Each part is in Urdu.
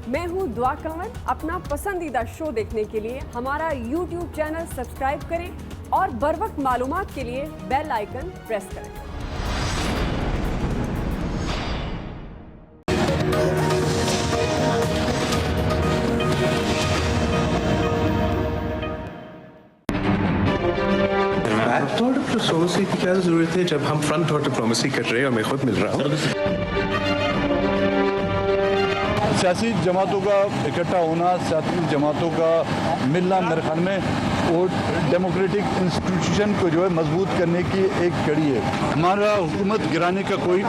میں ہوں دعا کنور. اپنا پسندیدہ شو دیکھنے کے لیے ہمارا YouTube چینل سبسکرائب کریں اور بروقت معلومات کے لیے بیل آئیکن پریس کریں. ڈپلومیسی کی کیا ضرورت ہے جب ہم فرنٹ اور ڈپلومیسی کر رہے ہیں اور میں خود مل رہا ہوں. سیاسی جماعتوں کا اکٹھا ہونا، سیاسی جماعتوں کا ملنا میرے خیال میں وہ ڈیموکریٹک انسٹیٹیوشن کو جو ہے مضبوط کرنے کی ایک کڑی ہے. ہمارا حکومت گرانے کا کوئی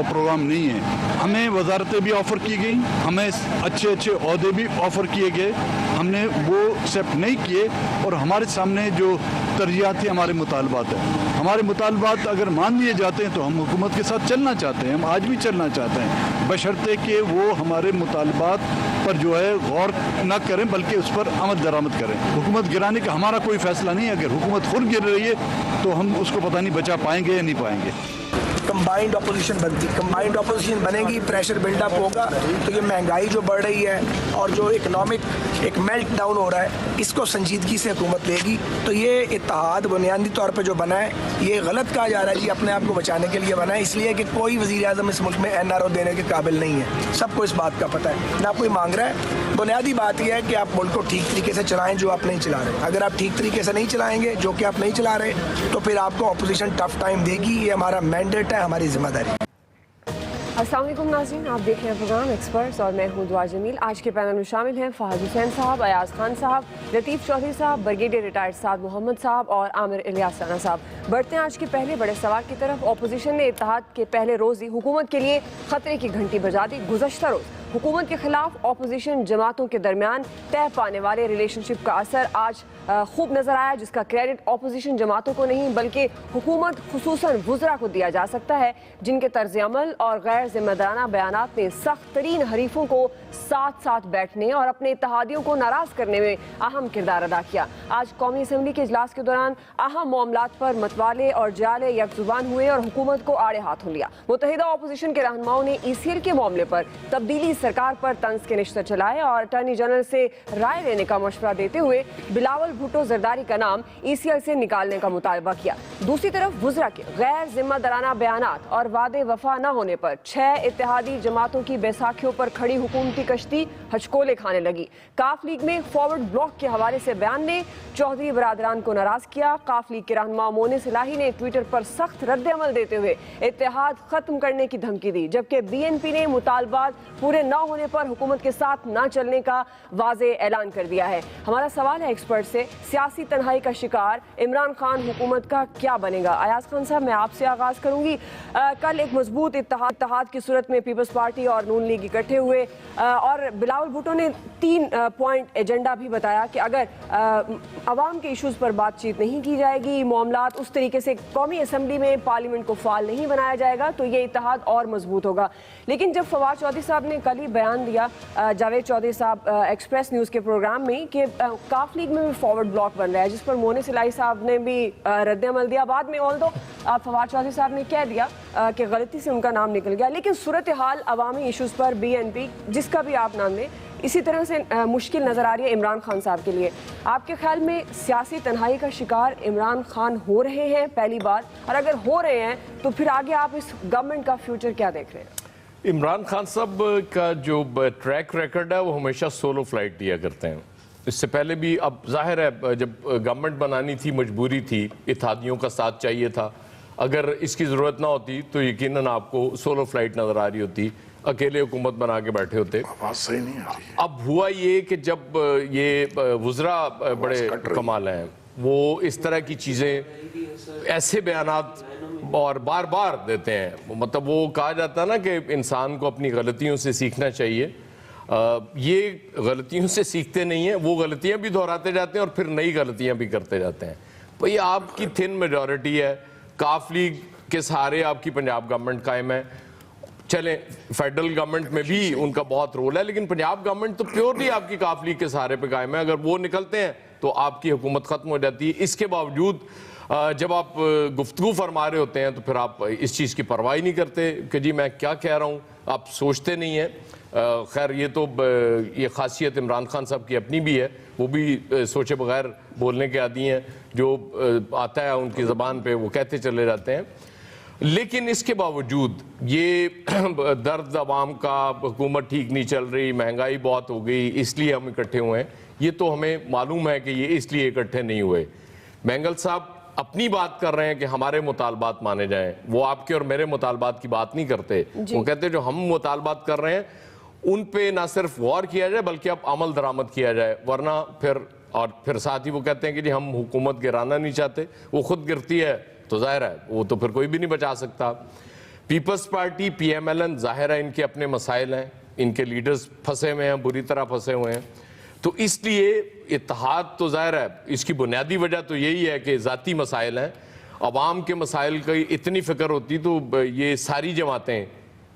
پروگرام نہیں ہے. ہمیں وزارتیں بھی آفر کی گئیں، ہمیں اچھے عہدے بھی آفر کیے گئے، ہم نے وہ ایکسیپٹ نہیں کیے. اور ہمارے سامنے جو ترجیحات ہیں، ہمارے مطالبات ہیں، ہمارے مطالبات اگر مان لیے جاتے ہیں تو ہم حکومت کے ساتھ چلنا چاہتے ہیں. ہم آج بھی چلنا چاہتے ہیں، بشرطے کہ وہ ہمارے مطالبات پر جو ہے غور نہ کریں بلکہ اس پر عمل درآمد کریں. حکومت گرانے کا ہمارا کوئی فیصلہ نہیں ہے. اگر حکومت خود گر رہی ہے تو ہم اس کو پتہ نہیں بچا پائیں گے یا نہیں پائیں گے. کمبائنڈ اپوزیشن بنتی، کمبائنڈ اپوزیشن بنے گی، پریشر بلڈ اپ ہوگا تو یہ مہنگائی جو بڑھ رہی ہے اور جو اکنامک ایک میلٹ ڈاؤن ہو رہا ہے اس کو سنجیدگی سے حکومت لے گی. تو یہ اتحاد بنیادی طور پہ جو بنا ہے یہ غلط کہا جا رہا ہے جی اپنے آپ کو بچانے کے لیے بنا ہے، اس لیے کہ کوئی وزیر اعظم اس ملک میں NRO دینے کے قابل نہیں ہے. سب کو اس بات کا پتہ ہے، نہ کوئی مانگ رہا ہے. بنیادی بات یہ ہے کہ آپ ملک کو ٹھیک طریقے سے چلائیں جو آپ نہیں چلا رہے. اگر آپ ٹھیک طریقے سے نہیں چلائیں گے جو کہ آپ نہیں چلا رہے تو پھر آپ کو اپوزیشن ٹف ٹائم دے گی. یہ ہمارا مینڈیٹ ہے، ہماری ذمہ داری. السلام علیکم ناظرین، آپ دیکھ رہے ہیں پروگرام ایکسپرٹس اور میں ہوں دعا جمیل. آج کے پینل میں شامل ہیں فہد حسین صاحب، ایاز خان صاحب، لطیف چودھری صاحب، بریگیڈیئر ریٹائرڈ سعد محمد صاحب اور عامر الیاس رانا صاحب. بڑھتے ہیں آج کے پہلے بڑے سوال کی طرف. اپوزیشن نے اتحاد کے پہلے روز ہی حکومت کے لیے خطرے کی گھنٹی بجا دی. گزشتہ روز حکومت کے خلاف اپوزیشن جماعتوں کے درمیان طے پانے والے ریلیشن شپ کا اثر آج خوب نظر آیا، جس کا کریڈٹ اپوزیشن جماعتوں کو نہیں بلکہ حکومت خصوصاً وزراء کو دیا جا سکتا ہے، جن کے طرز عمل اور غیر ذمہ دارانہ بیانات نے سخت ترین حریفوں کو ساتھ ساتھ بیٹھنے اور اپنے اتحادیوں کو ناراض کرنے میں اہم کردار ادا کیا. آج قومی اسمبلی کے اجلاس کے دوران اہم معاملات پر متوالے اور جالے یک زبان ہوئے اور حکومت کو آڑے ہاتھوں لیا. متحدہ اپوزیشن کے رہنماؤں نے ECL کے معاملے پر تبدیلی سرکار پر طنز کے نشتر چلائے اور اٹارنی جنرل سے رائے لینے کا مشورہ دیتے ہوئے بلاول بھٹو زرداری کا نام ECL سے نکالنے کا مطالبہ کیا. دوسری طرف وزراء کے غیر ذمہ دارانہ بیانات اور وعدے وفا نہ ہونے پر 6 اتحادی جماعتوں کی بیساکھیوں پر کھڑی حکومتی کشتی ہچکولے کھانے لگی. کاف لیگ میں فارورڈ بلاک کے حوالے سے بیان نے چودھری برادران کو ناراض کیا. کاف لیگ کے رہنما مونس الہی نے ٹویٹر پر سخت رد عمل دیتے ہوئے اتحاد ختم کرنے کی دھمکی دی، جبکہ BNP نے مطالبات پورے نہ ہونے پر حکومت کے ساتھ نہ چلنے کا واضح اعلان کر دیا ہے. ہمارا سوال ہے ایکسپرٹ سے، سیاسی تنہائی کا شکار عمران خان حکومت کا کیا بنے گا؟ ایاز خان صاحب، میں آپ سے آغاز کروں گی. کل ایک مضبوط اتحاد کی صورت میں پیپلز پارٹی اور نون لیگ اکٹھے ہوئے اور بلاول بھٹو نے 3 پوائنٹ ایجنڈا بھی بتایا کہ اگر عوام کے ایشوز پر بات چیت نہیں کی جائے گی، معاملات اس طریقے سے قومی اسمبلی میں پارلیمنٹ کو فعال نہیں بنایا جائے گا تو یہ اتحاد اور مضبوط ہوگا. لیکن جب فواد چودھری صاحب نے کل ہی بیان دیا، جاوید چودھری صاحب ایکسپریس نیوز کے پروگرام میں، کہ کاف لیگ میں بھی فارورڈ بلاک بن رہا ہے، جس پر مونس الہی صاحب نے بھی رد عمل دیا. بعد میں آلدو فواد چودھری صاحب نے کہہ دیا کہ غلطی سے ان کا نام نکل گیا. لیکن صورتحال عوامی ایشوز پر BNP جس کا بھی آپ نام لیں اسی طرح سے مشکل نظر آ رہی ہے عمران خان صاحب کے لیے. آپ کے خیال میں سیاسی تنہائی کا شکار عمران خان ہو رہے ہیں پہلی بار، اور اگر ہو رہے ہیں تو پھر آگے آپ اس گورنمنٹ کا فیوچر کیا دیکھ رہے ہیں؟ عمران خان صاحب کا جو ٹریک ریکارڈ ہے وہ ہمیشہ سولو فلائٹ دیا کرتے ہیں. اس سے پہلے بھی، اب ظاہر ہے جب گورنمنٹ بنانی تھی مجبوری تھی، اتحادیوں کا ساتھ چاہیے تھا. اگر اس کی ضرورت نہ ہوتی تو یقیناً آپ کو سولو فلائٹ نظر آ رہی ہوتی، اکیلے حکومت بنا کے بیٹھے ہوتے. اب ہوا یہ کہ جب یہ وزراء بڑے کمال ہیں، وہ اس طرح کی چیزیں، ایسے بیانات اور بار بار دیتے ہیں. مطلب وہ کہا جاتا ہے نا کہ انسان کو اپنی غلطیوں سے سیکھنا چاہیے. یہ غلطیوں سے سیکھتے نہیں ہیں، وہ غلطیاں بھی دہراتے جاتے ہیں اور پھر نئی غلطیاں بھی کرتے جاتے ہیں. بھئی آپ کی تھن میجورٹی ہے، کاف لیگ کے سہارے آپ کی پنجاب گورنمنٹ قائم ہے. چلیں فیڈرل گورنمنٹ میں بھی ان کا بہت رول ہے، لیکن پنجاب گورنمنٹ تو پیورلی آپ کی کاف لیگ کے سہارے پہ قائم ہے. اگر وہ نکلتے ہیں تو آپ کی حکومت ختم ہو جاتی ہے. اس کے باوجود جب آپ گفتگو فرما رہے ہوتے ہیں تو پھر آپ اس چیز کی پرواہ نہیں کرتے کہ جی میں کیا کہہ رہا ہوں، آپ سوچتے نہیں ہیں. خیر یہ تو یہ خاصیت عمران خان صاحب کی اپنی بھی ہے, وہ بھی سوچے بغیر بولنے کے عادی ہیں, جو آتا ہے ان کی زبان پہ وہ کہتے چلے جاتے ہیں. لیکن اس کے باوجود یہ درد عوام کا, حکومت ٹھیک نہیں چل رہی, مہنگائی بہت ہو گئی, اس لیے ہم اکٹھے ہوئے ہیں, یہ تو ہمیں معلوم ہے کہ یہ اس لیے اکٹھے نہیں ہوئے. مینگل صاحب اپنی بات کر رہے ہیں کہ ہمارے مطالبات مانے جائیں, وہ آپ کے اور میرے مطالبات کی بات نہیں کرتے. وہ کہتے ہیں جو ہم مطالبات کر رہے ہیں ان پہ نہ صرف غور کیا جائے بلکہ اب عمل درآمد کیا جائے, ورنہ پھر ساتھ ہی وہ کہتے ہیں کہ جی ہم حکومت گرانا نہیں چاہتے. وہ خود گرتی ہے تو ظاہر ہے وہ تو پھر کوئی بھی نہیں بچا سکتا. پیپلز پارٹی پی ایم ایل این, ظاہر ہے ان کے اپنے مسائل ہیں, ان کے لیڈرز پھنسے ہوئے ہیں, بری طرح پھنسے ہوئے ہیں, تو اس لیے اتحاد تو ظاہر ہے اس کی بنیادی وجہ تو یہی ہے کہ ذاتی مسائل ہیں. عوام کے مسائل کی اتنی فکر ہوتی تو یہ ساری جماعتیں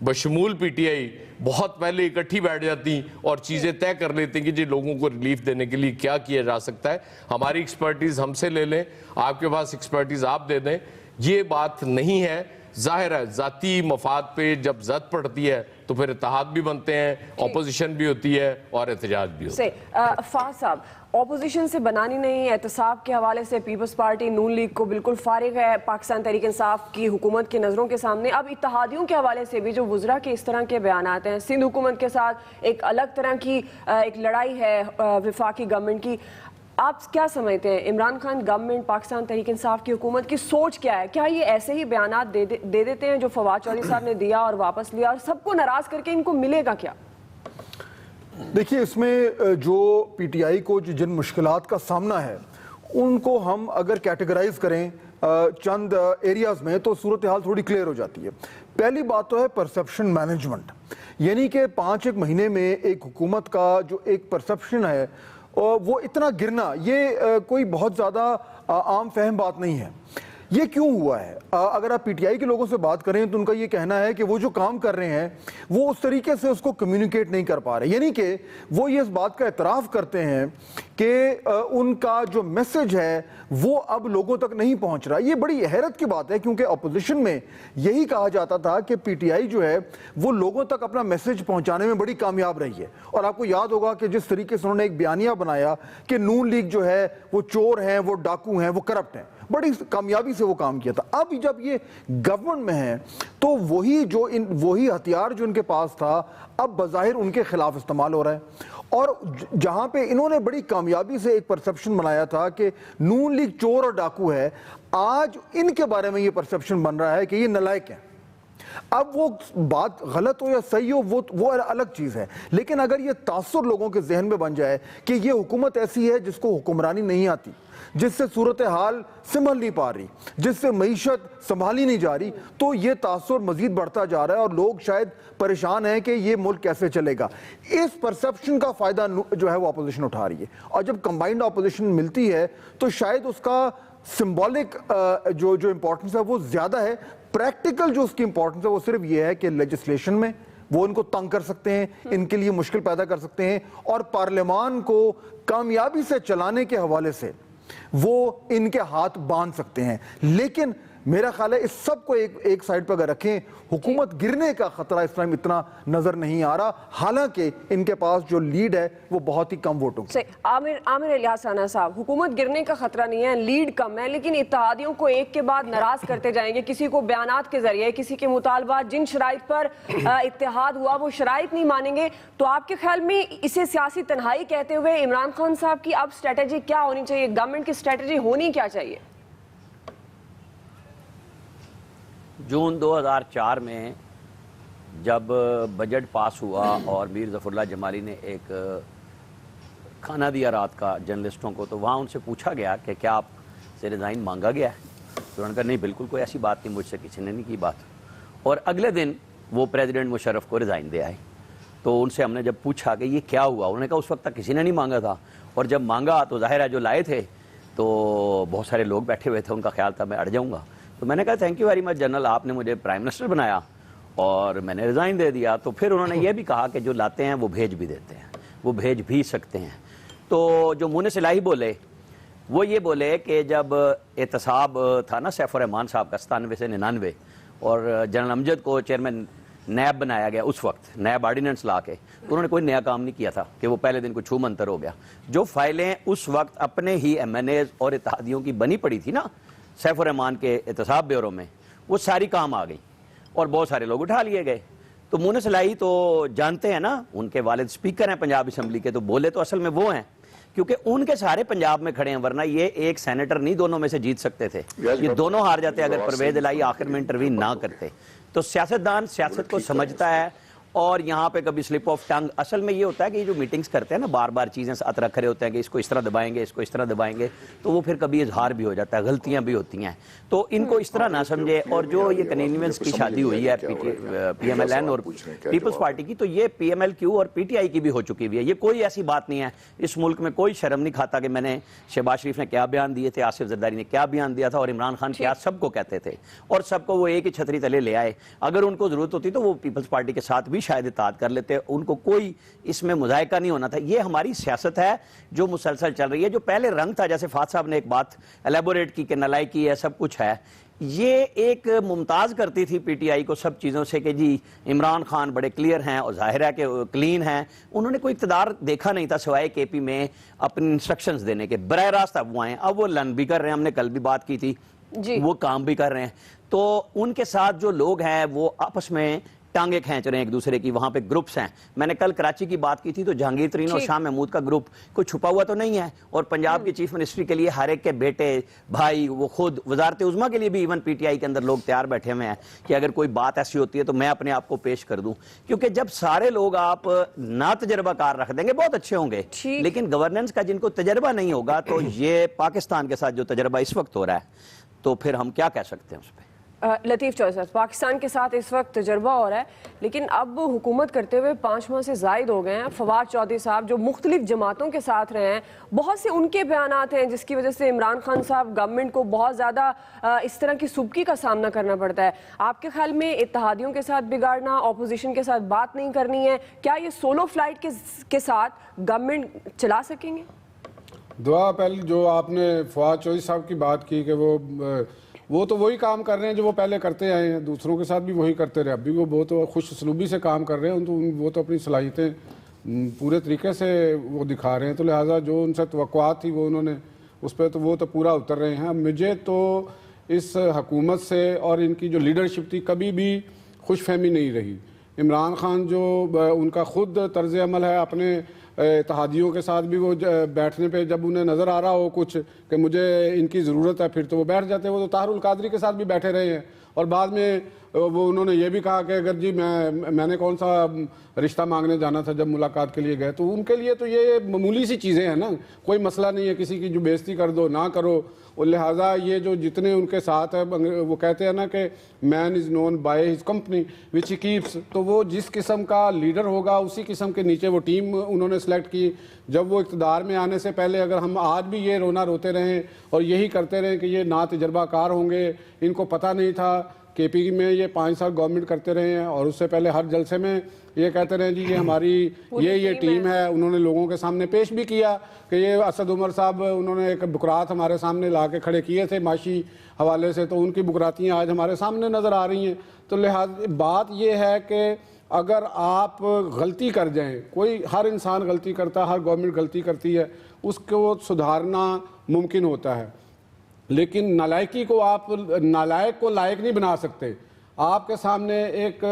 بشمول پی ٹی آئی بہت پہلے اکٹھی بیٹھ جاتی اور چیزیں طے کر لیتے ہیں کہ جی لوگوں کو ریلیف دینے کے لیے کیا کیا جا سکتا ہے. ہماری ایکسپرٹیز ہم سے لے لیں, آپ کے پاس ایکسپرٹیز آپ دے دیں, یہ بات نہیں ہے. ظاہر ہے ذاتی مفاد پہ جب زد پڑتی ہے تو پھر اتحاد بھی بنتے ہیں, اپوزیشن بھی ہوتی ہے اور احتجاج بھی ہوتا ہے. فہد صاحب, اپوزیشن سے بنانی نہیں, احتساب کے حوالے سے پیپلز پارٹی نون لیگ کو بالکل فارغ ہے پاکستان تحریک انصاف کی حکومت کی نظروں کے سامنے. اب اتحادیوں کے حوالے سے بھی جو وزراء کے اس طرح کے بیانات ہیں, سندھ حکومت کے ساتھ ایک الگ طرح کی ایک لڑائی ہے وفاقی گورنمنٹ کی, آپ کیا سمجھتے ہیں عمران خان گورنمنٹ, پاکستان تحریک انصاف کی حکومت کی سوچ کیا ہے؟ کیا یہ ایسے ہی بیانات دے دیتے ہیں جو فواد چودھری صاحب نے دیا اور واپس لیا, اور سب کو ناراض کر کے ان کو ملے گا کیا؟ دیکھیے اس میں جو پی ٹی آئی کو جن مشکلات کا سامنا ہے ان کو ہم اگر کیٹیگرائز کریں چند ایریاز میں تو صورتحال تھوڑی کلیئر ہو جاتی ہے. پہلی بات تو ہے پرسپشن مینجمنٹ, یعنی کہ 5 مہینے میں ایک حکومت کا جو ایک پرسپشن ہے وہ اتنا گرنا, یہ کوئی بہت زیادہ عام فہم بات نہیں ہے. یہ کیوں ہوا ہے؟ اگر آپ پی ٹی آئی کے لوگوں سے بات کریں تو ان کا یہ کہنا ہے کہ وہ جو کام کر رہے ہیں وہ اس طریقے سے اس کو کمیونیکیٹ نہیں کر پا رہے, یعنی کہ وہ یہ اس بات کا اعتراف کرتے ہیں کہ ان کا جو میسج ہے وہ اب لوگوں تک نہیں پہنچ رہا. یہ بڑی حیرت کی بات ہے کیونکہ اپوزیشن میں یہی کہا جاتا تھا کہ پی ٹی آئی جو ہے وہ لوگوں تک اپنا میسج پہنچانے میں بڑی کامیاب رہی ہے. اور آپ کو یاد ہوگا کہ جس طریقے سے انہوں نے ایک بیانیہ بنایا کہ نون لیگ جو ہے وہ چور ہیں, وہ ڈاکو ہیں, وہ کرپٹ ہیں, بڑی کامیابی سے وہ کام کیا تھا. اب جب یہ گورنمنٹ میں ہیں تو وہی ہتھیار جو ان کے پاس تھا اب بظاہر ان کے خلاف استعمال ہو رہا ہے. اور جہاں پہ انہوں نے بڑی کامیابی سے ایک پرسپشن بنایا تھا کہ نون لیگ چور اور ڈاکو ہے, آج ان کے بارے میں یہ پرسپشن بن رہا ہے کہ یہ نالائق ہیں. اب وہ بات غلط ہو یا صحیح ہو وہ الگ چیز ہے, لیکن اگر یہ تاثر لوگوں کے ذہن میں بن جائے کہ یہ حکومت ایسی ہے جس کو حکمرانی نہیں آتی, جس سے صورتحال سنبھل نہیں پا رہی, جس سے معیشت سنبھالی نہیں جا رہی, تو یہ تاثر مزید بڑھتا جا رہا ہے اور لوگ شاید پریشان ہیں کہ یہ ملک کیسے چلے گا. اس پرسپشن کا فائدہ جو ہے وہ اپوزیشن اٹھا رہی ہے, اور جب کمبائنڈ اپوزیشن ملتی ہے تو شاید اس کا سمبولک جو امپورٹنس ہے وہ زیادہ ہے. پریکٹیکل جو اس کی امپورٹنس ہے وہ صرف یہ ہے کہ لیجسلیشن میں وہ ان کو تنگ کر سکتے ہیں, ان کے لیے مشکل پیدا کر سکتے ہیں, اور پارلیمان کو کامیابی سے چلانے کے حوالے سے وہ ان کے ہاتھ باندھ سکتے ہیں. لیکن میرا خیال ہے اس سب کو ایک سائڈ پہ اگر رکھیں, حکومت گرنے کا خطرہ اس ٹائم اتنا نظر نہیں آ رہا, حالانکہ ان کے پاس جو لیڈ ہے وہ بہت ہی کم ووٹوں کی. عامر الیاس رانا صاحب, حکومت گرنے کا خطرہ نہیں ہے, لیڈ کم ہے, لیکن اتحادیوں کو ایک کے بعد ناراض کرتے جائیں گے, کسی کو بیانات کے ذریعے, کسی کے مطالبات, جن شرائط پر اتحاد ہوا وہ شرائط نہیں مانیں گے. تو آپ کے خیال میں اسے سیاسی تنہائی کہتے ہوئے عمران خان صاحب کی اب اسٹریٹجی کیا ہونی چاہیے, گورنمنٹ کی اسٹریٹجی ہونی کیا چاہیے؟ جون 2004 میں جب بجٹ پاس ہوا اور میر ظفر اللہ جمالی نے ایک کھانا دیا رات کا جرنلسٹوں کو, تو وہاں ان سے پوچھا گیا کہ کیا آپ سے ریزائن مانگا گیا ہے؟ تو انہوں نے کہا نہیں, بالکل کوئی ایسی بات نہیں, مجھ سے کسی نے نہیں کی بات. اور اگلے دن وہ پریزیڈنٹ مشرف کو ریزائن دے آئے. تو ان سے ہم نے جب پوچھا کہ یہ کیا ہوا, انہوں نے کہا اس وقت تک کسی نے نہیں مانگا تھا, اور جب مانگا تو ظاہر ہے جو لائے تھے تو بہت سارے لوگ بیٹھے ہوئے تھے, ان کا خیال تھا میں اڑ جاؤں گا. تو میں نے کہا thank you very much general, آپ نے مجھے پرائم منسٹر بنایا اور میں نے ریزائن دے دیا. تو پھر انہوں نے یہ بھی کہا کہ جو لاتے ہیں وہ بھیج بھی دیتے ہیں, وہ بھیج بھی سکتے ہیں. تو جو منہ سے الہی بولے وہ یہ بولے کہ جب احتساب تھا نا سیف الرحمان صاحب کا 97 سے 99, اور جنرل امجد کو چیئرمین نیب بنایا گیا اس وقت, نیب آرڈیننس لا کے, تو انہوں نے کوئی نیا کام نہیں کیا تھا کہ وہ پہلے دن کو چھو منتر ہو گیا. جو فائلیں اس وقت اپنے ہی ایم این ایز اور اتحادیوں کی بنی پڑی تھی نا سیف الرحمان کے احتساب بیورو میں, وہ ساری کام آ گئی اور بہت سارے لوگ اٹھا لیے گئے. تو مونس الہی تو جانتے ہیں نا, ان کے والد اسپیکر ہیں پنجاب اسمبلی کے, تو بولے تو اصل میں وہ ہیں, کیونکہ ان کے سارے پنجاب میں کھڑے ہیں, ورنہ یہ ایک سینیٹر نہیں دونوں میں سے جیت سکتے تھے, یہ دونوں ہار جاتے اگر پرویز الہی آخر میں انٹروین نہ کرتے. تو سیاستدان سیاست کو سمجھتا ہے, اور یہاں پہ کبھی سلپ آف ٹنگ, اصل میں یہ ہوتا ہے کہ یہ جو میٹنگز کرتے ہیں نا بار بار چیزیں ساتھ رکھ رہے ہوتے ہیں کہ اس کو اس طرح دبائیں گے, اس کو اس طرح دبائیں گے, تو وہ پھر کبھی اظہار بھی ہو جاتا ہے, غلطیاں بھی ہوتی ہیں. تو ان کو اس طرح نہ سمجھے. اور جو یہ کنینیونس کی شادی ہوئی ہے پی ایم ایل این اور پیپلز پارٹی کی, تو یہ پی ایم ایل کیو اور پی ٹی آئی کی بھی ہو چکی ہوئی ہے. یہ کوئی ایسی بات نہیں ہے, اس ملک میں کوئی شرم نہیں کھاتا کہ میں نے شہباز شریف نے کیا بیان دیے تھے, آصف زرداری نے کیا بیان دیا تھا, اور عمران خان کیا سب کو کہتے تھے, اور سب کو وہ ایک ہی چھتری تلے لے آئے. اگر ان کو ضرورت ہوتی تو وہ پیپلز پارٹی کے ساتھ بھی شاید اتحاد کر لیتے, ان کو کوئی اس میں مذائقہ نہیں ہونا تھا. یہ ہماری سیاست ہے جو مسلسل چل رہی ہے. جو پہلے رنگ تھا, جیسے فات صاحب نے ایک بات ایلیبوریٹ کی کہ نالائکی ہے, سب کچھ ہے, یہ ایک ممتاز کرتی تھی پی ٹی آئی کو سب چیزوں سے کہ جی عمران خان بڑے کلیئر ہیں اور ظاہر ہے کہ کلین ہیں. انہوں نے کوئی اقتدار دیکھا نہیں تھا سوائے کے پی میں اپنی انسٹرکشنز دینے کے. براہ راست اب وہ آئے, اب وہ لرن بھی کر رہے ہیں, ہم نے کل بھی بات کی تھی, وہ کام بھی کر رہے ہیں. تو ان کے ساتھ جو لوگ ہیں وہ آپس میں ٹانگیں کھینچ رہے ہیں ایک دوسرے کی. وہاں پہ گروپس ہیں, میں نے کل کراچی کی بات کی تھی, تو جہانگیر ترین اور شاہ محمود کا گروپ کوئی چھپا ہوا تو نہیں ہے, اور پنجاب کی چیف منسٹری کے لیے ہر ایک کے بیٹے بھائی, وہ خود وزارت عظمیٰ کے لیے بھی ایون پی ٹی آئی کے اندر لوگ تیار بیٹھے ہوئے ہیں کہ اگر کوئی بات ایسی ہوتی ہے تو میں اپنے آپ کو پیش کر دوں. کیونکہ جب سارے لوگ آپ نہ تجربہ کار رکھ دیں گے بہت اچھے ہوں گے, لیکن گورننس کا جن کو تجربہ نہیں ہوگا, تو یہ پاکستان کے ساتھ جو تجربہ اس وقت ہو رہا ہے, تو پھر ہم کیا کہہ سکتے ہیں اس پہ. لطیف چوہدری صاحب, پاکستان کے ساتھ اس وقت تجربہ ہو رہا ہے, لیکن اب حکومت کرتے ہوئے 5 ماہ سے زائد ہو گئے ہیں. فواد چودھری صاحب جو مختلف جماعتوں کے ساتھ رہے ہیں, بہت سے ان کے بیانات ہیں جس کی وجہ سے عمران خان صاحب گورنمنٹ کو بہت زیادہ اس طرح کی سبکی کا سامنا کرنا پڑتا ہے. آپ کے خیال میں اتحادیوں کے ساتھ بگاڑنا, اپوزیشن کے ساتھ بات نہیں کرنی ہے, کیا یہ سولو فلائٹ کے ساتھ گورنمنٹ چلا سکیں گے؟ دعا پہلے جو آپ نے فواد چودھری صاحب کی بات کی کہ وہ تو وہی کام کر رہے ہیں جو وہ پہلے کرتے آئے ہیں, دوسروں کے ساتھ بھی وہی کرتے رہے, اب بھی وہ بہت خوش اسلوبی سے کام کر رہے ہیں, تو وہ تو اپنی صلاحیتیں پورے طریقے سے وہ دکھا رہے ہیں. تو لہٰذا جو ان سے توقعات تھی وہ انہوں نے اس پہ تو وہ تو پورا اتر رہے ہیں. مجھے تو اس حکومت سے اور ان کی جو لیڈرشپ تھی کبھی بھی خوش فہمی نہیں رہی. عمران خان جو ان کا خود طرز عمل ہے اپنے اتحادیوں کے ساتھ بھی, وہ بیٹھنے پہ جب انہیں نظر آ رہا ہو کچھ کہ مجھے ان کی ضرورت ہے, پھر تو وہ بیٹھ جاتے ہیں. وہ تو طاہر القادری کے ساتھ بھی بیٹھے رہے ہیں, اور بعد میں وہ انہوں نے یہ بھی کہا کہ اگر جی میں نے کون سا رشتہ مانگنے جانا تھا جب ملاقات کے لیے گئے, تو ان کے لیے تو یہ معمولی سی چیزیں ہیں نا, کوئی مسئلہ نہیں ہے کسی کی جو بےزتی کر دو نہ کرو. اور لہٰذا یہ جو جتنے ان کے ساتھ ہے, وہ کہتے ہیں نا کہ man is known by his company which he keeps, تو وہ جس قسم کا لیڈر ہوگا اسی قسم کے نیچے وہ ٹیم انہوں نے سلیکٹ کی. جب وہ اقتدار میں آنے سے پہلے اگر ہم آج بھی یہ رونا روتے رہیں اور یہی کرتے رہیں کہ یہ نا تجربہ کار ہوں گے, ان کو پتہ نہیں تھا, کے پی میں یہ 5 سال گورنمنٹ کرتے رہے ہیں, اور اس سے پہلے ہر جلسے میں یہ کہتے رہے جی یہ ہماری یہ ٹیم ہے. انہوں نے لوگوں کے سامنے پیش بھی کیا کہ یہ اسد عمر صاحب, انہوں نے ایک بکرات ہمارے سامنے لا کے کھڑے کیے تھے معاشی حوالے سے, تو ان کی بکراتیاں آج ہمارے سامنے نظر آ رہی ہیں. تو لہٰذا بات یہ ہے کہ اگر آپ غلطی کر جائیں, ہر انسان غلطی کرتا ہے, ہر گورنمنٹ غلطی کرتی ہے, اس کو سدھارنا ممکن ہوتا ہے, لیکن نالائکی کو آپ نالائق کو لائق نہیں بنا سکتے. آپ کے سامنے ایک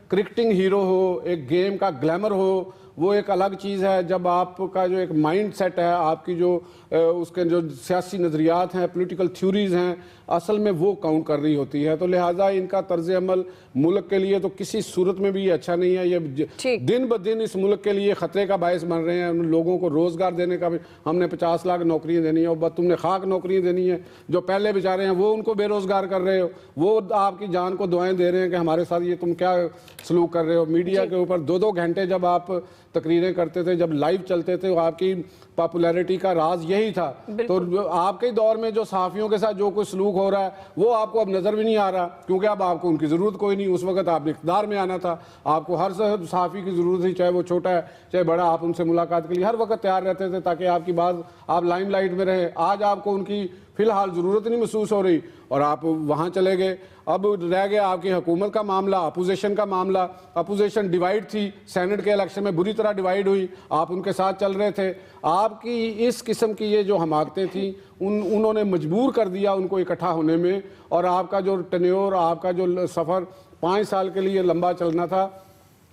کرکٹنگ ہیرو ہو, ایک گیم کا گلیمر ہو, وہ ایک الگ چیز ہے. جب آپ کا جو ایک مائنڈ سیٹ ہے, آپ کی جو اس کے جو سیاسی نظریات ہیں, پولیٹیکل تھیوریز ہیں, اصل میں وہ کاؤنٹ کر رہی ہوتی ہے. تو لہٰذا ان کا طرز عمل ملک کے لیے تو کسی صورت میں بھی یہ اچھا نہیں ہے. یہ دن بدن اس ملک کے لیے خطرے کا باعث بن رہے ہیں. لوگوں کو روزگار دینے کا بھی, ہم نے 50 لاکھ نوکریاں دینی ہیں, اور تم نے خاک نوکریاں دینی ہیں. جو پہلے بیچارے ہیں وہ ان کو بے روزگار کر رہے ہو, وہ آپ کی جان کو دعائیں دے رہے ہیں کہ ہمارے ساتھ یہ تم کیا سلوک کر رہے ہو. میڈیا کے اوپر 2 گھنٹے جب آپ تقریریں کرتے تھے, جب لائیو چلتے تھے, آپ کی پاپولیرٹی کا راز یہی تھا. تو آپ کے دور میں جو صحافیوں کے ساتھ جو کوئی سلوک ہو رہا ہے وہ آپ کو اب نظر بھی نہیں آ رہا, کیونکہ اب آپ کو ان کی ضرورت کوئی نہیں. اس وقت آپ نے اقتدار میں آنا تھا, آپ کو ہر صحافی کی ضرورت تھی, چاہے وہ چھوٹا ہے چاہے بڑا, آپ ان سے ملاقات کے لیے ہر وقت تیار رہتے تھے تاکہ آپ کی بات, آپ لائم لائٹ میں رہیں. آج آپ کو ان کی فی الحال ضرورت نہیں محسوس ہو رہی اور آپ وہاں چلے گئے. اب رہ گیا آپ کی حکومت کا معاملہ, اپوزیشن کا معاملہ. اپوزیشن ڈیوائیڈ تھی, سینٹ کے الیکشن میں بری طرح ڈیوائیڈ ہوئی, آپ ان کے ساتھ چل رہے تھے. آپ کی اس قسم کی یہ جو حماقتیں تھیں انہوں نے مجبور کر دیا ان کو اکٹھا ہونے میں, اور آپ کا جو ٹینیور, آپ کا جو سفر 5 سال کے لیے لمبا چلنا تھا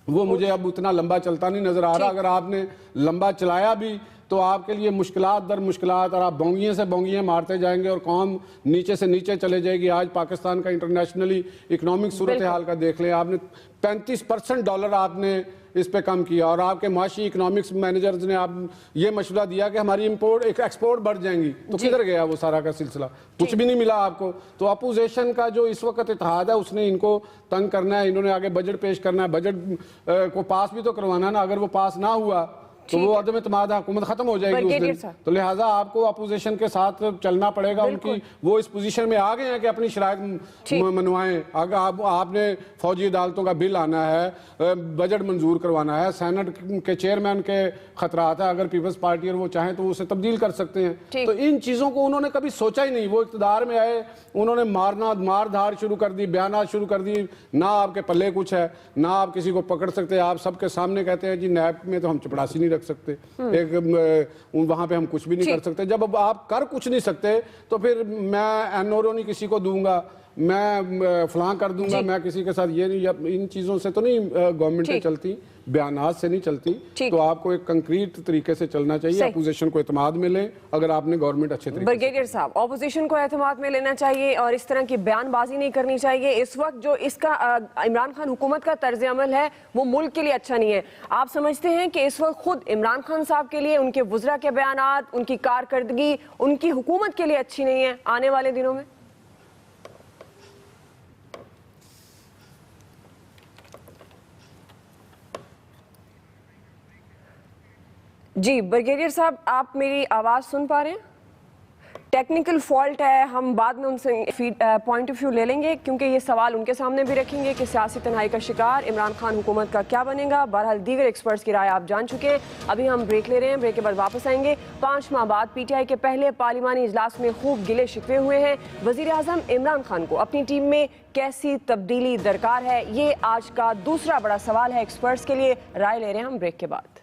وہ مجھے اب اتنا لمبا چلتا نہیں نظر آ رہا. اگر آپ نے لمبا چلایا بھی تو آپ کے لیے مشکلات در مشکلات, اور آپ بونگیاں سے بونگیاں مارتے جائیں گے اور قوم نیچے سے نیچے چلے جائے گی. آج پاکستان کا انٹرنیشنلی اکنامک صورتحال کا دیکھ لیں, آپ نے 35% ڈالر آپ نے اس پہ کم کیا, اور آپ کے معاشی اکنامکس مینیجرز نے آپ یہ مشورہ دیا کہ ہماری ایکسپورٹ بڑھ جائیں گی. تو کدھر گیا وہ سارا کا سلسلہ؟ کچھ بھی نہیں ملا آپ کو. تو اپوزیشن کا جو اس وقت اتحاد ہے اس نے ان کو تنگ کرنا ہے, انہوں نے آگے بجٹ پیش کرنا ہے, بجٹ کو پاس بھی تو کروانا ہے نا. اگر وہ پاس نہ ہوا تو وہ عدم اعتماد حکومت ختم ہو جائے گی اس دن. تو لہٰذا آپ کو اپوزیشن کے ساتھ چلنا پڑے گا. ان کی وہ اس پوزیشن میں آ گئے ہیں کہ اپنی شرائط منوائیں. اگر آپ نے فوجی عدالتوں کا بل آنا ہے, بجٹ منظور کروانا ہے, سینٹ کے چیئرمین کے خطرات ہیں, اگر پیپلز پارٹی اور وہ چاہیں تو اسے تبدیل کر سکتے ہیں. تو ان چیزوں کو انہوں نے کبھی سوچا ہی نہیں. وہ اقتدار میں آئے, انہوں نے مار دھاڑ شروع کر دی, بیانات شروع کر دی. نہ آپ کے پلے کچھ ہے, نہ آپ کسی کو پکڑ سکتے. آپ سب کے سامنے کہتے ہیں جی نیب میں تو ہم چپڑاسی نہیں رکھ سکتے, ایک وہاں پہ ہم کچھ بھی نہیں کر سکتے. جب اب آپ کر کچھ نہیں سکتے تو پھر میں اینورو نہیں کسی کو دوں گا, میں فلاں کر دوں گا, میں کسی کے ساتھ یہ نہیں. ان چیزوں سے تو نہیں گورنمنٹیں چلتی, بیانات سے نہیں چلتی. تو آپ کو ایک کنکریٹ طریقے سے چلنا چاہیے. اپوزیشن کو اعتماد میں لیں اگر آپ نے گورنمنٹ اچھے طریقے سے. بریگیڈیئر صاحب, اپوزیشن کو اعتماد میں لینا چاہیے اور اس طرح کی بیان بازی نہیں کرنی چاہیے. اس وقت جو اس کا عمران خان حکومت کا طرز عمل ہے وہ ملک کے لیے اچھا نہیں ہے. آپ سمجھتے ہیں کہ اس وقت خود عمران خان صاحب کے لیے ان کے وزراء کے بیانات, ان کی کارکردگی ان کی حکومت کے لیے اچھی نہیں ہے آنے والے دنوں میں؟ جی بریگیڈیئر صاحب, آپ میری آواز سن پا رہے ہیں؟ ٹیکنیکل فالٹ ہے, ہم بعد میں ان سے پوائنٹ آف ویو لے لیں گے کیونکہ یہ سوال ان کے سامنے بھی رکھیں گے کہ سیاسی تنہائی کا شکار عمران خان حکومت کا کیا بنے گا. بہرحال دیگر ایکسپرٹس کی رائے آپ جان چکے ہیں. ابھی ہم بریک لے رہے ہیں, بریک کے بعد واپس آئیں گے. 5 ماہ بعد پی ٹی آئی کے پہلے پارلیمانی اجلاس میں خوب گلے شکوے ہوئے ہیں. وزیر اعظم عمران خان کو اپنی ٹیم میں کیسی تبدیلی درکار ہے, یہ آج کا دوسرا بڑا سوال ہے ایکسپرٹس کے لیے. رائے لے رہے ہیں ہم بریک کے بعد.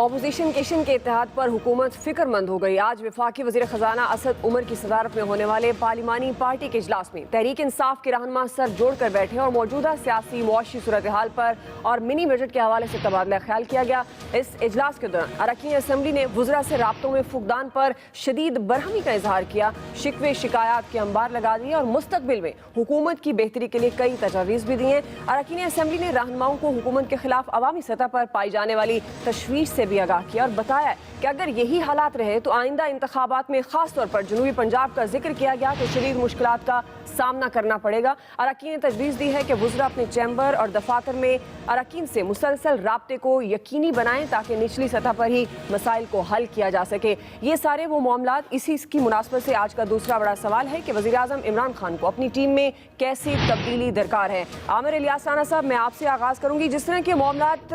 اپوزیشن کیشن کے اتحاد پر حکومت فکر مند ہو گئی. آج وفاقی وزیر خزانہ اسد عمر کی صدارت میں ہونے والے پارلیمانی پارٹی کے اجلاس میں تحریک انصاف کے رہنما سر جوڑ کر بیٹھے اور موجودہ سیاسی معاشی صورتحال پر اور منی بجٹ کے حوالے سے تبادلہ خیال کیا گیا. اس اجلاس کے دوران اراکین اسمبلی نے وزراء سے رابطوں میں فقدان پر شدید برہمی کا اظہار کیا, شکوے شکایات کے انبار لگا دیے اور مستقبل میں حکومت کی بہتری کے لیے کئی تجاویز بھی دی ہیں. اراکین اسمبلی نے رہنماؤں کو حکومت کے خلاف عوامی سطح پر پائی جانے والی تشویش سے بھی آگاہ کیا اور بتایا کہ اگر یہی حالات رہے تو آئندہ انتخابات میں خاص طور پر جنوبی پنجاب کا ذکر کیا گیا تو شدید مشکلات کا سامنا کرنا پڑے گا. اراکین نے تجویز دی ہے کہ وزراء اپنے چیمبر اور دفاتر میں اراکین سے مسلسل رابطے کو یقینی بنائیں تاکہ نچلی سطح پر ہی مسائل کو حل کیا جا سکے. یہ سارے وہ معاملات, اسی کی مناسبت سے آج کا دوسرا بڑا سوال ہے کہ وزیر اعظم عمران خان کو اپنی ٹیم میں کیسی تبدیلی درکار ہے. عامر الیاس رانا صاحب, میں آپ سے آغاز کروں گی. جس طرح کے معاملات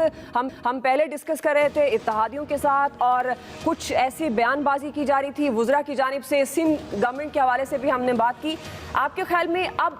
ہم پہلے ڈسکس کر رہے تھے اتحادیوں کے ساتھ اور کچھ ایسی بیان بازی کی جا رہی تھی وزراء کی جانب سے, سندھ گورنمنٹ کے حوالے سے بھی ہم نے بات کی. آپ کے خیال میں اب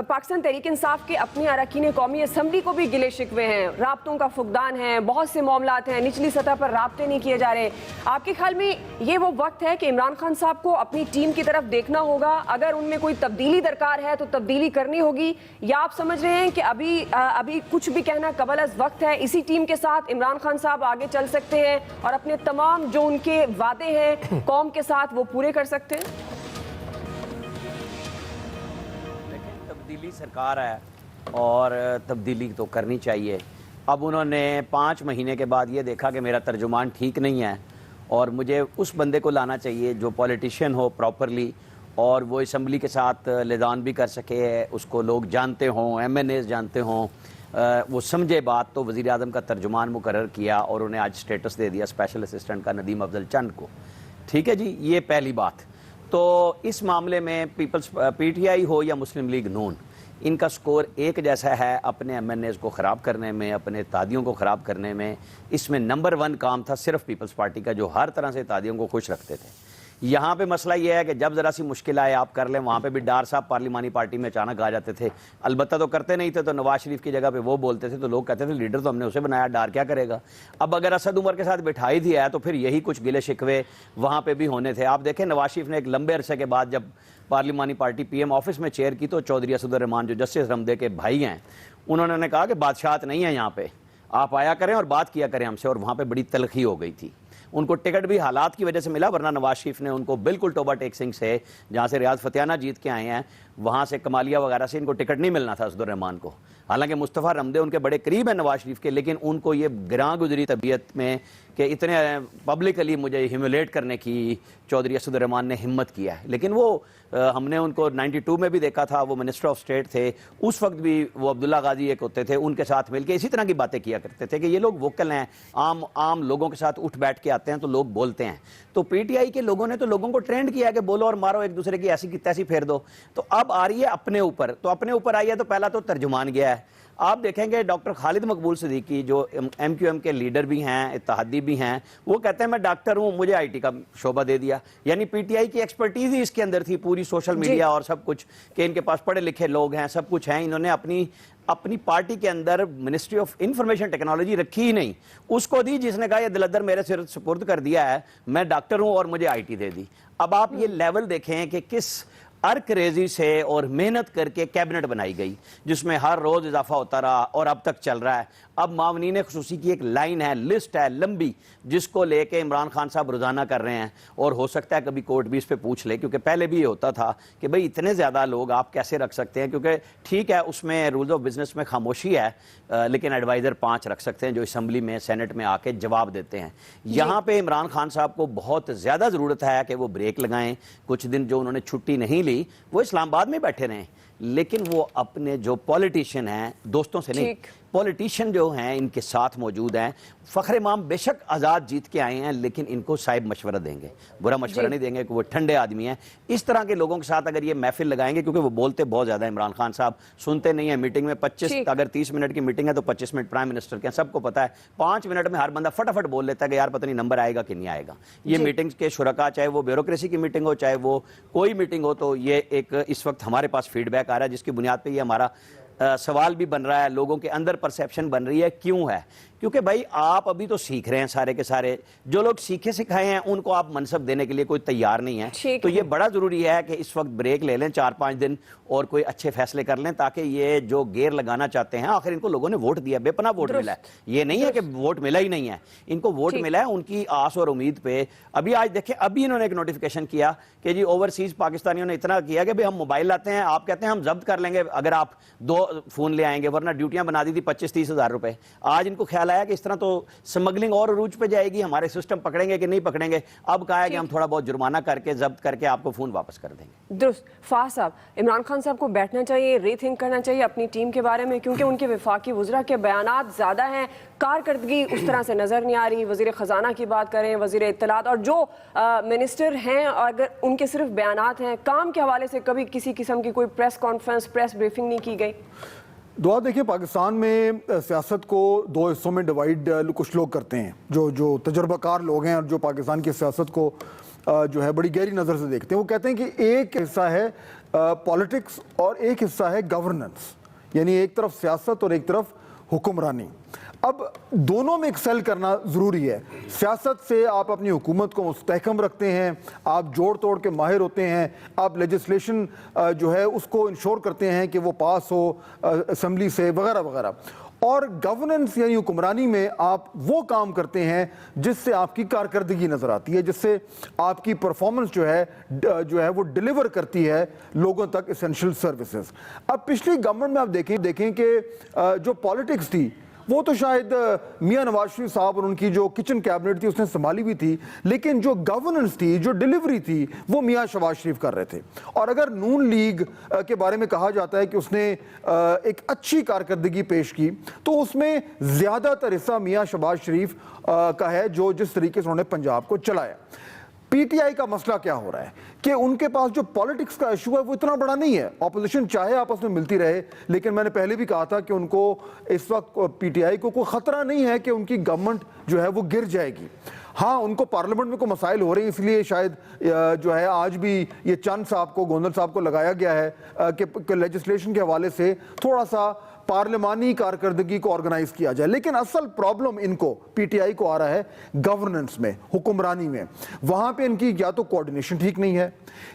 پاکستان تحریک انصاف کے اپنے اراکین قومی اسمبلی کو بھی گلے شکوے ہیں, رابطوں کا فقدان ہے, بہت سے معاملات ہیں, نچلی سطح پر رابطے نہیں کیے جا رہے. آپ کے خیال میں یہ وہ وقت ہے کہ عمران خان صاحب کو اپنی ٹیم کی طرف دیکھنا ہوگا, اگر ان میں کوئی تبدیلی درکار ہے تو تبدیلی کرنی ہوگی, یا آپ سمجھ رہے ہیں کہ ابھی کچھ بھی کہنا قبل از وقت ہے, اسی ٹیم کے ساتھ عمران خان صاحب آگے چل سکتے ہیں اور اپنے تمام جو ان کے وعدے ہیں قوم کے ساتھ وہ پورے کر سکتے ہیں؟ تبدیلی سرکار ہے اور تبدیلی تو کرنی چاہیے, اب انہوں نے 5 مہینے کے بعد یہ دیکھا کہ میرا ترجمان ٹھیک نہیں ہے اور مجھے اس بندے کو لانا چاہیے جو پولیٹیشین ہو پراپرلی اور وہ اسمبلی کے ساتھ لیدان بھی کر سکے, اس کو لوگ جانتے ہوں, MNAs جانتے ہوں, وہ سمجھے بات. تو وزیر اعظم کا ترجمان مقرر کیا اور انہیں آج سٹیٹس دے دیا اسپیشل اسسٹنٹ کا ندیم افضل چند کو. ٹھیک ہے جی, یہ پہلی بات. تو اس معاملے میں PTI ہو یا مسلم لیگ نون, ان کا سکور ایک جیسا ہے اپنے MNAs کو خراب کرنے میں, اپنے اتحادیوں کو خراب کرنے میں. اس میں نمبر 1 کام تھا صرف پیپلز پارٹی کا, جو ہر طرح سے اتحادیوں کو خوش رکھتے تھے. یہاں پہ مسئلہ یہ ہے کہ جب ذرا سی مشکل آئے آپ کر لیں, وہاں پہ بھی ڈار صاحب پارلیمانی پارٹی میں اچانک آ جاتے تھے. البتہ تو کرتے نہیں تھے, تو نواز شریف کی جگہ پہ وہ بولتے تھے, تو لوگ کہتے تھے لیڈر تو ہم نے اسے بنایا, ڈار کیا کرے گا. اب اگر اسد عمر کے ساتھ بٹھائی دی ہے تو پھر یہی کچھ گلے شکوے وہاں پہ بھی ہونے تھے. آپ دیکھیں نواز شریف نے ایک لمبے عرصے کے بعد جب پارلیمانی پارٹی PM آفس میں چیئر کی, تو چودھری اسد الرحمان جو جسٹس رمدے کے بھائی ہیں, انہوں نے کہا کہ بادشاہت نہیں ہے یہاں پہ, آپ آیا کریں اور بات کیا کریں ہم سے. اور وہاں پہ بڑی تلخی ہو گئی تھی. ان کو ٹکٹ بھی حالات کی وجہ سے ملا, ورنہ نواز شریف نے ان کو بالکل ٹوبہ ٹیک سنگھ سے, جہاں سے ریاض فتیانہ جیت کے آئے ہیں, وہاں سے کمالیہ وغیرہ سے ان کو ٹکٹ نہیں ملنا تھا اسد الرحمان کو. حالانکہ مصطفیٰ رمدے ان کے بڑے قریب ہیں نواز شریف کے, لیکن ان کو یہ گراں گزری طبیعت میں کہ اتنے پبلکلی مجھے ہیوملیٹ کرنے کی چودھری اسد الرحمان نے ہمت کیا ہے. لیکن وہ ہم نے ان کو 92 میں بھی دیکھا تھا, وہ منسٹر آف اسٹیٹ تھے, اس وقت بھی وہ عبداللہ غازی ایک ہوتے تھے, ان کے ساتھ مل کے اسی طرح کی باتیں کیا کرتے تھے کہ یہ لوگ ووکل ہیں, عام لوگوں کے ساتھ اٹھ بیٹھ کے آتے ہیں تو لوگ بولتے ہیں. تو PTI کے لوگوں نے تو لوگوں کو ٹرینڈ کیا کہ بولو اور مارو, ایک دوسرے کی ایسی کی تیسی پھیر دو. تو اب آ رہی ہے اپنے اوپر, تو اپنے اوپر آئی ہے تو پہلا تو ترجمان گیا ہے. آپ دیکھیں گے ڈاکٹر خالد مقبول صدیقی جو MQM کے لیڈر بھی ہیں, اتحادی بھی ہیں, وہ کہتے ہیں میں ڈاکٹر ہوں, مجھے IT کا شعبہ دے دیا. یعنی PTI کی ایکسپرٹیز ہی اس کے اندر تھی, پوری سوشل میڈیا اور سب کچھ, کہ ان کے پاس پڑھے لکھے لوگ ہیں, سب کچھ ہیں. انہوں نے اپنی پارٹی کے اندر منسٹری آف انفارمیشن ٹیکنالوجی رکھی ہی نہیں, اس کو دی جس نے کہا یہ دلدر میرے سر سپرد کر دیا ہے, میں ڈاکٹر ہوں اور مجھے IT دے دی. اب آپ یہ لیول دیکھیں کہ کس ارک ریزی سے اور محنت کر کے کیبنٹ بنائی گئی, جس میں ہر روز اضافہ ہوتا رہا اور اب تک چل رہا ہے. اب معاونین خصوصی کی ایک لائن ہے, لسٹ ہے لمبی, جس کو لے کے عمران خان صاحب روزانہ کر رہے ہیں. اور ہو سکتا ہے کبھی کورٹ بھی اس پہ پوچھ لے, کیونکہ پہلے بھی یہ ہوتا تھا کہ بھئی اتنے زیادہ لوگ آپ کیسے رکھ سکتے ہیں, کیونکہ ٹھیک ہے اس میں رولز آف بزنس میں خاموشی ہے, لیکن ایڈوائزر 5 رکھ سکتے ہیں جو اسمبلی میں سینٹ میں آ کے جواب دیتے ہیں. یہاں پہ عمران خان صاحب کو بہت زیادہ ضرورت ہے کہ وہ بریک لگائیں. کچھ دن جو انہوں نے چھٹی نہیں لی, وہ اسلام آباد میں بیٹھے رہیں, لیکن وہ اپنے جو پولیٹیشین ہیں, دوستوں سے نہیں, پولیٹیشین جو ہیں ان کے ساتھ موجود ہیں. فخر امام بے شک آزاد جیت کے آئے ہیں, لیکن ان کو صاحب مشورہ دیں گے, برا مشورہ نہیں دیں گے, کہ وہ ٹھنڈے آدمی ہیں. اس طرح کے لوگوں کے ساتھ اگر یہ محفل لگائیں گے, کیونکہ وہ بولتے بہت زیادہ عمران خان صاحب, سنتے نہیں ہیں. میٹنگ میں 25 اگر 30 منٹ کی میٹنگ ہے تو 25 منٹ پرائم منسٹر کے ہیں, سب کو پتا ہے. 5 منٹ میں ہر بندہ فٹافٹ بول لیتا ہے کہ یار پتہ نہیں نمبر آئے گا کہ نہیں آئے گا. یہ میٹنگز کے شرکا, چاہے وہ بیوروکریسی کی میٹنگ ہو, چاہے وہ کوئی میٹنگ ہو, تو یہ ایک اس وقت ہمارے پاس فیڈ بیک آ رہا ہے, جس کی بنیاد پہ یہ ہمارا سوال بھی بن رہا ہے, لوگوں کے اندر پرسیپشن بن رہی ہے. کیوں ہے؟ کیونکہ بھائی آپ ابھی تو سیکھ رہے ہیں سارے کے سارے, جو لوگ سیکھے سکھائے ہیں ان کو آپ منصب دینے کے لیے کوئی تیار نہیں ہے. تو یہ بڑا ضروری ہے کہ اس وقت بریک لے لیں 4-5 دن اور کوئی اچھے فیصلے کر لیں, تاکہ یہ جو گیئر لگانا چاہتے ہیں, آخر ان کو لوگوں نے ووٹ دیا, بے پناہ ووٹ ملا ہے, یہ نہیں ہے کہ ووٹ ملا ہی نہیں ہے, ان کو ووٹ ملا ہے ان کی آس اور امید پہ. ابھی آج دیکھیں, ابھی انہوں نے ایک نوٹیفیکیشن کیا کہ جی اوورسیز پاکستانیوں نے اتنا کیا کہ ہم موبائل لاتے ہیں, آپ کہتے ہیں ہم ضبط کر لیں گے اگر آپ 2 فون لے آئیں گے, ورنہ ڈیوٹیاں بنا دی تھی 25-30 ہزار روپے. آج ان کو خیال آیا کہ اس طرح تو سمگلنگ اور عروج پہ جائے گی, ہمارے سسٹم پکڑیں گے کہ نہیں پکڑیں گے. اب کہا ہے کہ ہم تھوڑا بہت جرمانہ کر کے ضبط کر کے آپ کو فون واپس کر دیں گے. درست. فاض صاحب, عمران خان صاحب کو بیٹھنا چاہیے, ری تھنک کرنا چاہیے اپنی ٹیم کے بارے میں, کیونکہ ان کے وفاقی وزراء کے بیانات زیادہ ہیں, کارکردگی اس طرح سے نظر نہیں آ رہی. وزیر خزانہ کی بات کریں, وزیر اطلاعات, اور جو منسٹر ہیں اگر ان کے صرف بیانات ہیں, کام کے حوالے سے کبھی کسی قسم کی کوئی پریس کانفرنس, پریس بریفنگ نہیں کی گئی. دعا دیکھیں, پاکستان میں سیاست کو 2 حصوں میں ڈیوائیڈ کچھ لوگ کرتے ہیں, جو تجربہ کار لوگ ہیں اور جو پاکستان کی سیاست کو جو ہے بڑی گہری نظر سے دیکھتے ہیں. وہ کہتے ہیں کہ ایک حصہ ہے پالیٹکس اور ایک حصہ ہے گورننس, یعنی ایک طرف سیاست اور ایک طرف حکمرانی. اب دونوں میں ایکسل کرنا ضروری ہے. سیاست سے آپ اپنی حکومت کو مستحکم رکھتے ہیں, آپ جوڑ توڑ کے ماہر ہوتے ہیں, آپ لیجسلیشن جو ہے اس کو انشور کرتے ہیں کہ وہ پاس ہو اسمبلی سے وغیرہ وغیرہ. اور گورننس یعنی حکمرانی میں آپ وہ کام کرتے ہیں جس سے آپ کی کارکردگی نظر آتی ہے, جس سے آپ کی پرفارمنس جو ہے وہ ڈیلیور کرتی ہے لوگوں تک اسینشل سروسز. اب پچھلی گورنمنٹ میں آپ دیکھیں کہ جو پالیٹکس تھی وہ تو شاید میاں نواز شریف صاحب اور ان کی جو کچن کیبنٹ تھی اس نے سنبھالی بھی تھی، لیکن جو گورننس تھی، جو ڈیلیوری تھی، وہ میاں شہباز شریف کر رہے تھے. اور اگر نون لیگ کے بارے میں کہا جاتا ہے کہ اس نے ایک اچھی کارکردگی پیش کی، تو اس میں زیادہ تر حصہ میاں شہباز شریف کا ہے، جو جس طریقے سے انہوں نے پنجاب کو چلایا. پی ٹی آئی کا مسئلہ کیا ہو رہا ہے کہ ان کے پاس جو پالیٹکس کا ایشو ہے وہ اتنا بڑا نہیں ہے. اپوزیشن چاہے آپس میں ملتی رہے، لیکن میں نے پہلے بھی کہا تھا کہ ان کو اس وقت پی ٹی آئی کو کوئی خطرہ نہیں ہے کہ ان کی گورنمنٹ جو ہے وہ گر جائے گی. ہاں ان کو پارلیمنٹ میں کوئی مسائل ہو رہے ہیں، اس لیے شاید جو ہے آج بھی یہ چند صاحب کو، گوندل صاحب کو لگایا گیا ہے کہ لیجسلیشن کے حوالے سے تھوڑا سا پارلیمانی کارکردگی کو آرگنائز کیا جائے. لیکن اصل پرابلم ان کو پی ٹی آئی کو آ رہا ہے گورننس میں، حکمرانی میں. وہاں پہ ان کی یا تو کوارڈینیشن ٹھیک نہیں ہے،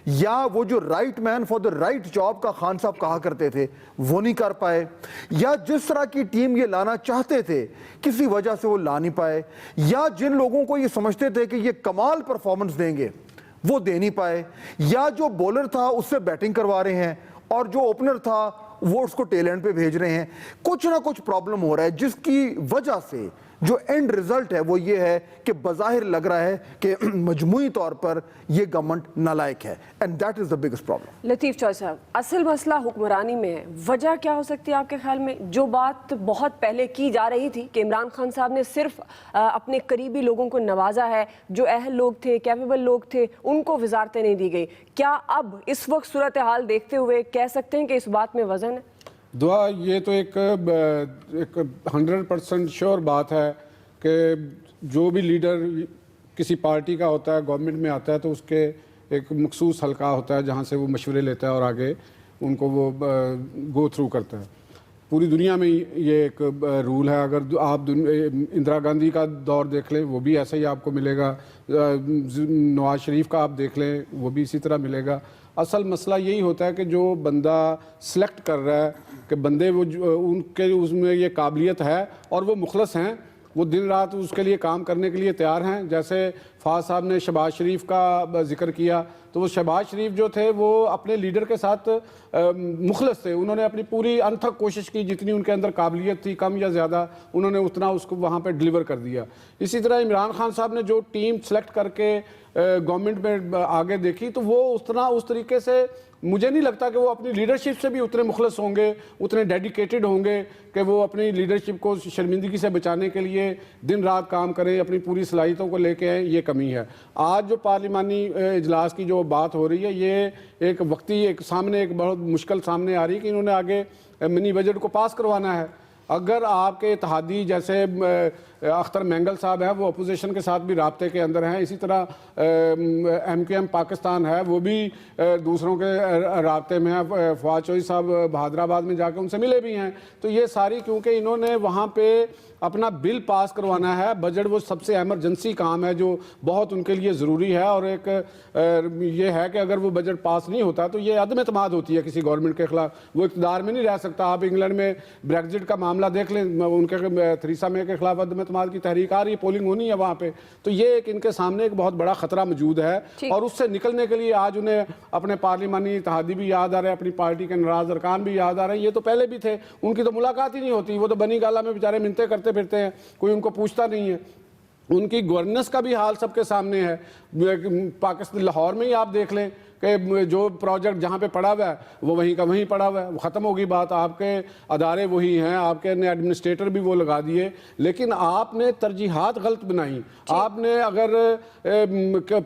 یا وہ جو right man for the right job کا خان صاحب کہا کرتے تھے وہ نہیں کر پائے، یا جس طرح کی ٹیم یہ لانا چاہتے تھے کسی وجہ سے وہ لا نہیں پائے، یا جن لوگوں کو یہ سمجھتے تھے کہ یہ کمال پرفارمنس دیں گے وہ دے نہیں پائے، یا جو بولر تھا اس سے بیٹنگ کروا رہے ہیں اور جو اوپنر تھا وہ اس کو ٹیل اینڈ پہ بھیج رہے ہیں. کچھ نہ کچھ پرابلم ہو رہا ہے جس کی وجہ سے جو اینڈ ریزلٹ ہے وہ یہ ہے کہ بظاہر لگ رہا ہے کہ مجموعی طور پر یہ گورنمنٹ نالائق ہے. And that is the biggest problem. Latif Chaudhry صاحب، اصل مسئلہ حکمرانی میں ہے. وجہ کیا ہو سکتی ہے آپ کے خیال میں؟ جو بات بہت پہلے کی جا رہی تھی کہ عمران خان صاحب نے صرف اپنے قریبی لوگوں کو نوازا ہے، جو اہل لوگ تھے، کیپیبل لوگ تھے، ان کو وزارتیں نہیں دی گئی. کیا اب اس وقت صورتحال دیکھتے ہوئے کہہ سکتے ہیں کہ اس بات میں وزن ہے؟ دعا یہ تو ایک 100% شیور بات ہے کہ جو بھی لیڈر کسی پارٹی کا ہوتا ہے، گورنمنٹ میں آتا ہے، تو اس کے ایک مخصوص حلقہ ہوتا ہے جہاں سے وہ مشورے لیتا ہے اور آگے ان کو وہ گو تھرو کرتا ہے. پوری دنیا میں یہ ایک رول ہے. اگر آپ اندرا گاندھی کا دور دیکھ لیں وہ بھی ایسا ہی آپ کو ملے گا، نواز شریف کا آپ دیکھ لیں وہ بھی اسی طرح ملے گا. اصل مسئلہ یہی ہوتا ہے کہ جو بندہ سلیکٹ کر رہا ہے کہ بندے وہ ان کے اس میں یہ قابلیت ہے اور وہ مخلص ہیں، وہ دن رات اس کے لیے کام کرنے کے لیے تیار ہیں. جیسے فاض صاحب نے شہباز شریف کا ذکر کیا، تو وہ شہباز شریف جو تھے وہ اپنے لیڈر کے ساتھ مخلص تھے. انہوں نے اپنی پوری انتھک کوشش کی، جتنی ان کے اندر قابلیت تھی کم یا زیادہ انہوں نے اتنا اس کو وہاں پہ ڈلیور کر دیا. اسی طرح عمران خان صاحب نے جو ٹیم سلیکٹ کر کے گورنمنٹ میں آگے دیکھی، تو وہ اس طریقے سے مجھے نہیں لگتا کہ وہ اپنی لیڈرشپ سے بھی اتنے مخلص ہوں گے، اتنے ڈیڈیکیٹڈ ہوں گے کہ وہ اپنی لیڈرشپ کو شرمندگی سے بچانے کے لیے دن رات کام کریں، اپنی پوری صلاحیتوں کو لے کے آئیں. یہ کمی ہے. آج جو پارلیمانی اجلاس کی جو بات ہو رہی ہے، یہ ایک وقتی ایک بہت مشکل سامنے آ رہی ہے کہ انہوں نے آگے منی بجٹ کو پاس کروانا ہے. اگر آپ کے اتحادی جیسے اختر مینگل صاحب ہیں، وہ اپوزیشن کے ساتھ بھی رابطے کے اندر ہیں، اسی طرح ایم کیو ایم پاکستان ہے، وہ بھی دوسروں کے رابطے میں ہیں. فواد چوہدری صاحب حیدرآباد میں جا کے ان سے ملے بھی ہیں. تو یہ ساری کیونکہ انہوں نے وہاں پہ اپنا بل پاس کروانا ہے. بجٹ وہ سب سے ایمرجنسی کام ہے جو بہت ان کے لیے ضروری ہے. اور ایک یہ ہے کہ اگر وہ بجٹ پاس نہیں ہوتا تو یہ عدم اعتماد ہوتی ہے کسی گورنمنٹ کے خلاف، وہ اقتدار میں نہیں رہ سکتا. آپ انگلینڈ میں بریگزٹ کا معاملہ دیکھ لیں، ان کے تھریسا مے کے خلاف عدم اعتماد کی تحریک آ رہی ہے، پولنگ ہونی ہے وہاں پہ. تو یہ ایک ان کے سامنے ایک بہت بڑا خطرہ موجود ہے. اور اس سے نکلنے کے لیے آج انہیں اپنے پارلیمانی اتحادی بھی یاد آ رہے ہیں، اپنی پارٹی کے ناراض ارکان بھی یاد آ رہے ہیں. یہ تو پہلے بھی تھے، ان کی تو ملاقات ہی نہیں ہوتی، وہ تو بنی گالا میں بیچارے منتیں کرتے پھرتے ہیں، کوئی ان کو پوچھتا نہیں ہے. ان کی گورننس کا بھی حال سب کے سامنے ہے. پاکستان لاہور میں ہی آپ دیکھ لیں کہ جو پروجیکٹ جہاں پہ پڑا ہوا ہے وہ وہیں کا وہیں پڑا ہوا ہے، وہ ختم ہوگی بات. آپ کے ادارے وہی ہیں، آپ کے ایڈمنسٹریٹر بھی وہ لگا دیے، لیکن آپ نے ترجیحات غلط بنائی. آپ نے اگر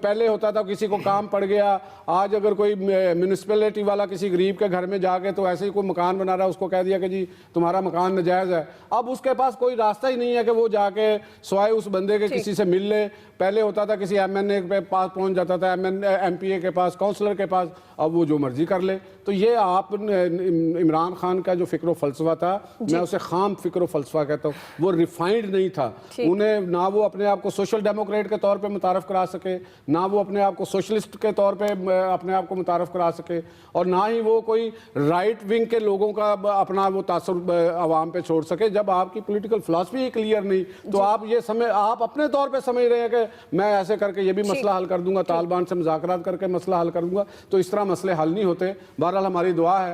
پہلے ہوتا تھا کسی کو کام پڑ گیا، آج اگر کوئی میونسپلٹی والا کسی غریب کے گھر میں جا کے تو ایسے ہی کوئی مکان بنا رہا ہے، اس کو کہہ دیا کہ جی تمہارا مکان ناجائز ہے. اب اس کے پاس کوئی راستہ ہی نہیں ہے کہ وہ جا کے سوائے اس بندے کے کسی سے مل لے. پہلے ہوتا تھا کسی ایم این اے کے پاس پہنچ جاتا تھا، ایم پی اے کے پاس، کونسلر کے پاس، اب وہ جو مرضی کر لے. تو یہ آپ عمران خان کا جو فکر و فلسفہ تھا، میں اسے خام فکر و فلسفہ کہتا ہوں، وہ ریفائنڈ نہیں تھا. انہیں نہ وہ اپنے آپ کو سوشل ڈیموکریٹ کے طور پہ متعارف کرا سکے، نہ وہ اپنے آپ کو سوشلسٹ کے طور پہ اپنے آپ کو متعارف کرا سکے، اور نہ ہی وہ کوئی رائٹ ونگ کے لوگوں کا اپنا وہ تاثر عوام پہ چھوڑ سکے. جب آپ کی پولیٹیکل فلسفی کلیئر نہیں تو آپ اپنے طور پہ سمجھ رہے ہیں کہ میں ایسے کر کے یہ بھی مسئلہ حل کر دوں گا، طالبان سے مذاکرات کر کے مسئلہ حل کر دوں گا. تو اس طرح مسئلے حل نہیں ہوتے. بہرحال ہماری دعا ہے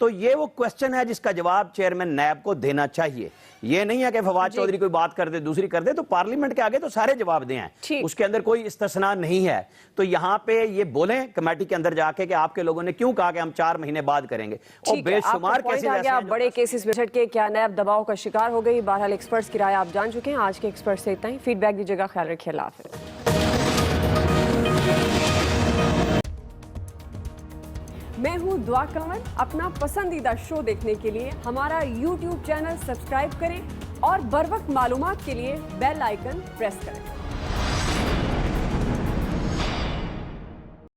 تو یہ وہ کوشچن ہے جس کا جواب چیئرمین نیب کو دینا چاہیے. یہ نہیں ہے کہ فواد چودھری کوئی بات کر دے دوسری کر دے, تو پارلیمنٹ کے آگے تو سارے جواب دے ہیں, اس کے اندر کوئی استثناء نہیں ہے. تو یہاں پہ یہ بولیں کمیٹی کے اندر جا کے کہ آپ کے لوگوں نے کیوں کہا کہ ہم 4 مہینے بعد کریں گے. اور بے شمار کیسز ایسے ہیں بڑے کیسز میں چھٹ کے کیا نیب دباؤ کا شکار ہو گئی. بہرحال ایکسپرٹس کی رائے آپ جان چکے ہیں. آج کے ایکسپرٹ سے اتنا ہی. فیڈ بیک دیجیے گا. خیال رکھیے. اللہ حافظ. میں ہوں دعا کنور. اپنا پسندیدہ شو دیکھنے کے لیے ہمارا YouTube چینل سبسکرائب کریں اور بر وقت معلومات کے لیے بیل آئیکن پریس کریں.